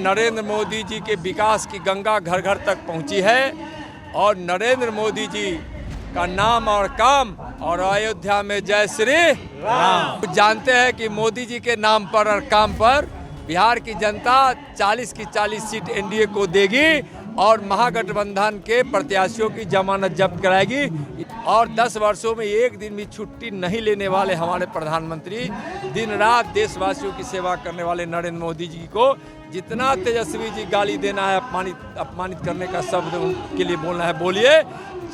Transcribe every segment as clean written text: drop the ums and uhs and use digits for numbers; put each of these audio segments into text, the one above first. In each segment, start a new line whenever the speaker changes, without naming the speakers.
नरेंद्र मोदी जी के विकास की गंगा घर घर तक पहुंची है और नरेंद्र मोदी जी का नाम और काम और अयोध्या में जय श्री राम। जानते हैं कि मोदी जी के नाम पर और काम पर बिहार की जनता 40 की 40 सीट एनडीए को देगी और महागठबंधन के प्रत्याशियों की जमानत जब्त कराएगी और 10 वर्षों में एक दिन भी छुट्टी नहीं लेने वाले हमारे प्रधानमंत्री दिन रात देशवासियों की सेवा करने वाले नरेंद्र मोदी जी को जितना तेजस्वी जी गाली देना है, अपमानित करने का शब्द उनके लिए बोलना है, बोलिए।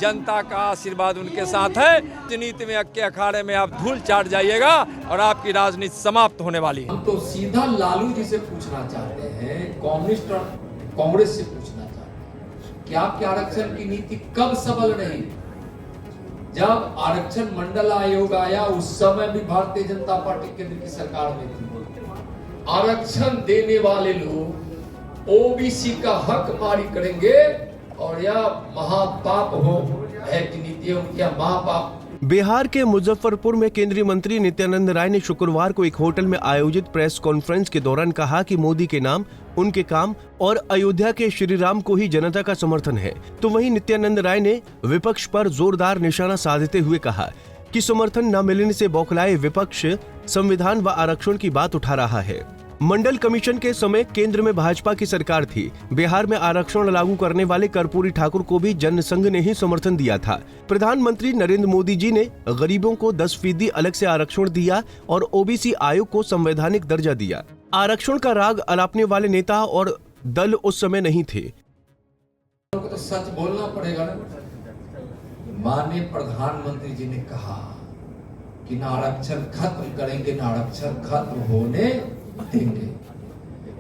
जनता का आशीर्वाद उनके साथ है। राजनीति में अक्के अखाड़े में आप धूल चाट जाइएगा और आपकी राजनीति समाप्त होने वाली है।
हम तो सीधा लालू जी से पूछना चाहते हैं, कम्युनिस्ट और कांग्रेस से पूछना चाहते हैं कि आपके आरक्षण की नीति कब सबल रही? जब आरक्षण मंडल आयोग आया उस समय भी भारतीय जनता पार्टी केंद्र की सरकार में थी। आरक्षण देने वाले लोग ओबीसी का हक मारी करेंगे और यह महापाप हो है कि नीति उनकी महापाप।
बिहार के मुजफ्फरपुर में केंद्रीय मंत्री नित्यानंद राय ने शुक्रवार को एक होटल में आयोजित प्रेस कॉन्फ्रेंस के दौरान कहा कि मोदी के नाम, उनके काम और अयोध्या के श्री राम को ही जनता का समर्थन है। तो वहीं नित्यानंद राय ने विपक्ष पर जोरदार निशाना साधते हुए कहा कि समर्थन न मिलने से बौखलाए विपक्ष संविधान व आरक्षण की बात उठा रहा है। मंडल कमीशन के समय केंद्र में भाजपा की सरकार थी। बिहार में आरक्षण लागू करने वाले कर्पूरी ठाकुर को भी जनसंघ ने ही समर्थन दिया था। प्रधानमंत्री नरेंद्र मोदी जी ने गरीबों को 10% अलग से आरक्षण दिया और ओबीसी आयोग को संवैधानिक दर्जा दिया। आरक्षण का राग अलापने वाले नेता और दल उस समय नहीं थे।
तो सच बोलना पड़ेगा ना। माननीय प्रधानमंत्री जी ने कहा कि ना आरक्षण खत्म करेंगे, ना आरक्षण खत्म होने देंगे।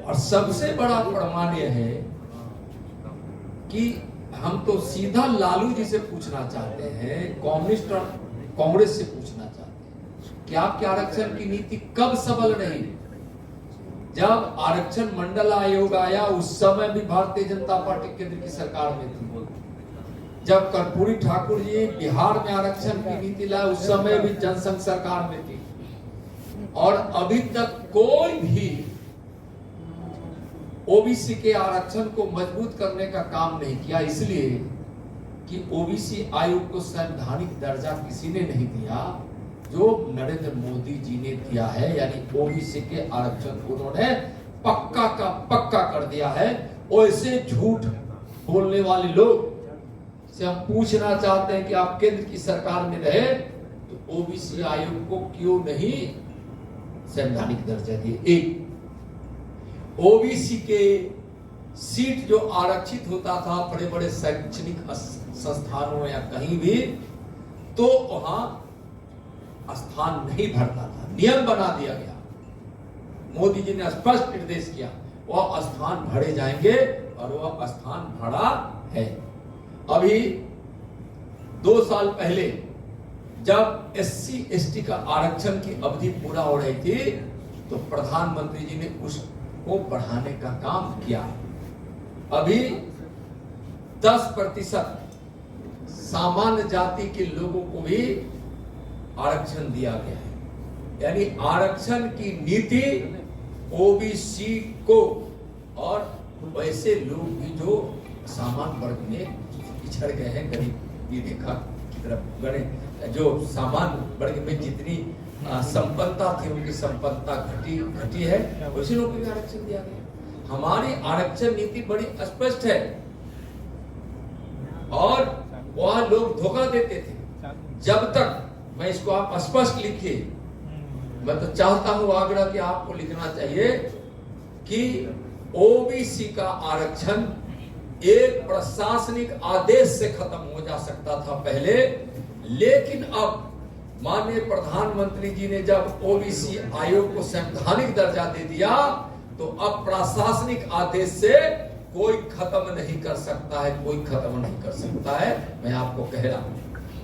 और सबसे बड़ा प्रमाण यह है कि हम तो सीधा लालू जी से पूछना चाहते हैं, कम्युनिस्ट और कांग्रेस से पूछना चाहते हैं कि आपके आरक्षण की नीति कब सबल रही? जब आरक्षण मंडल आयोग आया उस समय भी भारतीय जनता पार्टी केंद्र की सरकार में थी। जब कर्पूरी ठाकुर जी बिहार में आरक्षण की नीति लाए उस समय भी जनसंघ सरकार में थी। और अभी तक कोई भी ओबीसी के आरक्षण को मजबूत करने का काम नहीं किया, इसलिए कि ओबीसी आयोग को संवैधानिक दर्जा किसी ने नहीं दिया जो नरेंद्र मोदी जी ने दिया है। यानी ओबीसी के आरक्षण को उन्होंने पक्का का पक्का कर दिया है। ऐसे झूठ बोलने वाले लोग से हम पूछना चाहते हैं कि आप केंद्र की सरकार में रहे तो ओबीसी आयोग को क्यों नहीं संवैधानिक दर्जा दिए? एक ओबीसी के सीट जो आरक्षित होता था बड़े बड़े शैक्षणिक संस्थानों या कहीं भी, तो वहां स्थान नहीं भरता था। नियम बना दिया गया, मोदी जी ने स्पष्ट निर्देश किया वह स्थान भरे जाएंगे और वह स्थान भरा है। अभी 2 साल पहले जब SC ST का आरक्षण की अवधि पूरा हो रही थी तो प्रधानमंत्री जी ने उसको बढ़ाने का काम किया। अभी 10% सामान्य जाति के लोगों को भी आरक्षण दिया गया है। यानी आरक्षण की नीति ओबीसी को और वैसे लोग भी जो सामान्य वर्ग में पिछड़ गए हैं, गरीबी रेखा की तरफ गए, जो सामान्य वर्ग में जितनी संपन्नता थी उनकी संपन्नता घटी है, उसी लोगों को भी आरक्षण दिया गया। हमारी आरक्षण नीति बड़ी स्पष्ट है और वह लोग धोखा देते थे। जब तक मैं इसको आप स्पष्ट लिखिए, मैं तो चाहता हूं आग्रह कि आपको लिखना चाहिए कि ओबीसी का आरक्षण एक प्रशासनिक आदेश से खत्म हो जा सकता था पहले, लेकिन अब माननीय प्रधानमंत्री जी ने जब ओबीसी आयोग को संवैधानिक दर्जा दे दिया तो अब प्रशासनिक आदेश से कोई खत्म नहीं कर सकता है, कोई खत्म नहीं कर सकता है। मैं आपको कह रहा हूं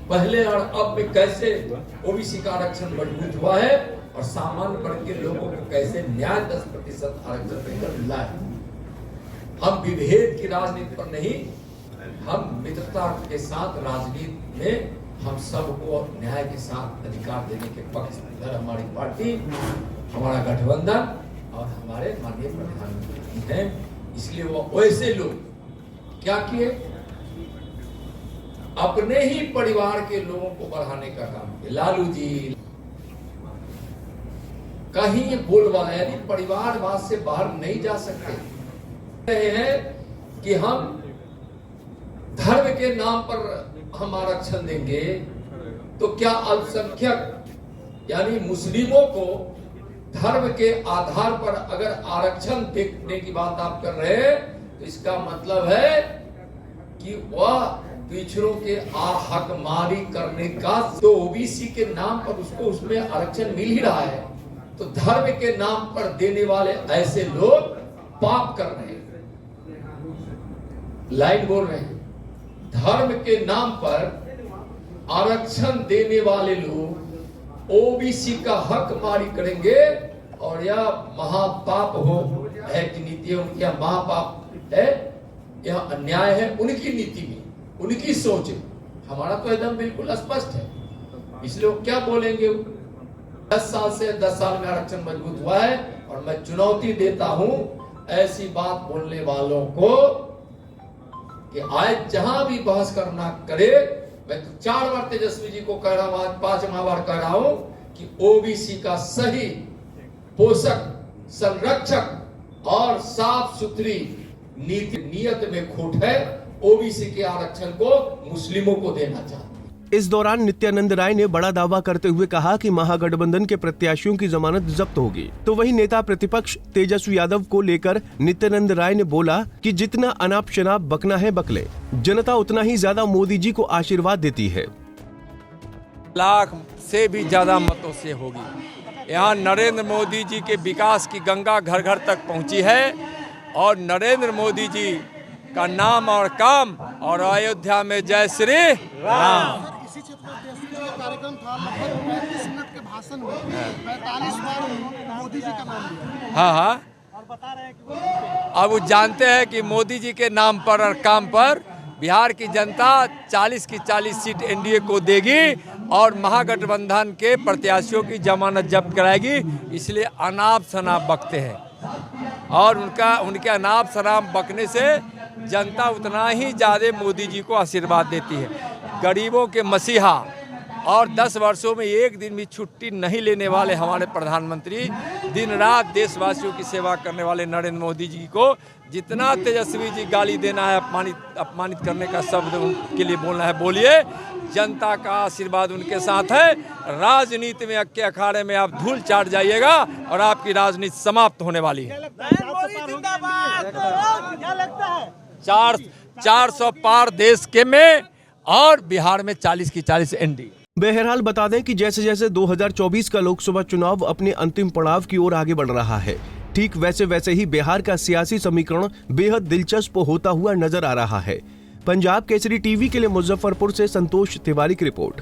पहले और अब में कैसे ओबीसी का आरक्षण मजबूत हुआ है और सामान्य वर्ग के लोगों को कैसे न्याय 10% आरक्षण मिला है। हम विभेद की राजनीति पर नहीं, हम मित्रता के साथ राजनीति में हम सबको न्याय के साथ अधिकार देने के पक्ष में हमारी पार्टी, हमारा गठबंधन और हमारे माननीय प्रधानमंत्री हैं। इसलिए वो वैसे लोग क्या किए, अपने ही परिवार के लोगों को बढ़ाने का काम किया। लालू जी कहीं बोलवाला, यानी परिवारवाद से बाहर नहीं जा सकते। रहे हैं कि हम धर्म के नाम पर हम आरक्षण देंगे, तो क्या अल्पसंख्यक यानी मुस्लिमों को धर्म के आधार पर अगर आरक्षण देने की बात आप कर रहे हैं, तो इसका मतलब है कि वह पिछड़ों के हकमारी करने का, तो ओबीसी के नाम पर उसको उसमें आरक्षण मिल ही रहा है, तो धर्म के नाम पर देने वाले ऐसे लोग पाप कर रहे हैं। लाइन बोल रहे हैं, धर्म के नाम पर आरक्षण देने वाले लोग ओबीसी का हक मारी करेंगे, और यह महापाप हो है कि नीति उनकी महापाप है, यह अन्याय है उनकी नीति में, उनकी सोच में। हमारा तो एकदम बिल्कुल स्पष्ट है। इसलिए वो क्या बोलेंगे, 10 साल से 10 साल में आरक्षण मजबूत हुआ है, और मैं चुनौती देता हूं ऐसी बात बोलने वालों को कि आज जहां भी बहस करना करे, मैं तो 4 बार तेजस्वी जी को कह रहा हूं, आज 5वां बार कह रहा हूं कि ओबीसी का सही पोषक, संरक्षक और साफ सुथरी नीयत में खोट है। ओबीसी के आरक्षण को मुस्लिमों को देना चाहते।
इस दौरान नित्यानंद राय ने बड़ा दावा करते हुए कहा कि महागठबंधन के प्रत्याशियों की जमानत जब्त होगी। तो वहीं नेता प्रतिपक्ष तेजस्वी यादव को लेकर नित्यानंद राय ने बोला कि जितना अनाप शनाप बकना है बकले, जनता उतना ही ज्यादा मोदी जी को आशीर्वाद देती है।
लाख से भी ज्यादा मतों से होगी। यहाँ नरेंद्र मोदी जी के विकास की गंगा घर घर तक पहुँची है, और नरेंद्र मोदी जी का नाम और काम, और अयोध्या में जय श्री राम।
इसी क्षेत्र में तेजस्वी जी का कार्यक्रम था, लगभग 35 मिनट के भाषण में 45 बार मोदी जी का नाम लिया।
हाँ,
और बता रहे हैं कि
अब वो जानते हैं कि मोदी जी के नाम पर और काम पर बिहार की जनता 40 की 40 सीट एनडीए को देगी, और महागठबंधन के प्रत्याशियों की जमानत जब्त कराएगी। इसलिए अनाप शनाप बकते हैं, और उनके अनाप शनाप बकने से जनता उतना ही ज़्यादा मोदी जी को आशीर्वाद देती है। गरीबों के मसीहा और 10 वर्षों में एक दिन भी छुट्टी नहीं लेने वाले हमारे प्रधानमंत्री, दिन रात देशवासियों की सेवा करने वाले नरेंद्र मोदी जी को जितना तेजस्वी जी गाली देना है, अपमानित करने का शब्द उनके लिए बोलना है, बोलिए। जनता का आशीर्वाद उनके साथ है। राजनीति में अक्के अखाड़े में आप धूल चाट जाइएगा, और आपकी राजनीति समाप्त होने वाली है। 400 पार देश के में, और बिहार में 40 की 40 एनडी।
बहरहाल बता दें कि जैसे जैसे 2024 का लोकसभा चुनाव अपने अंतिम पड़ाव की ओर आगे बढ़ रहा है, ठीक वैसे वैसे ही बिहार का सियासी समीकरण बेहद दिलचस्प होता हुआ नजर आ रहा है। पंजाब केसरी टीवी के लिए मुजफ्फरपुर से संतोष तिवारी की रिपोर्ट।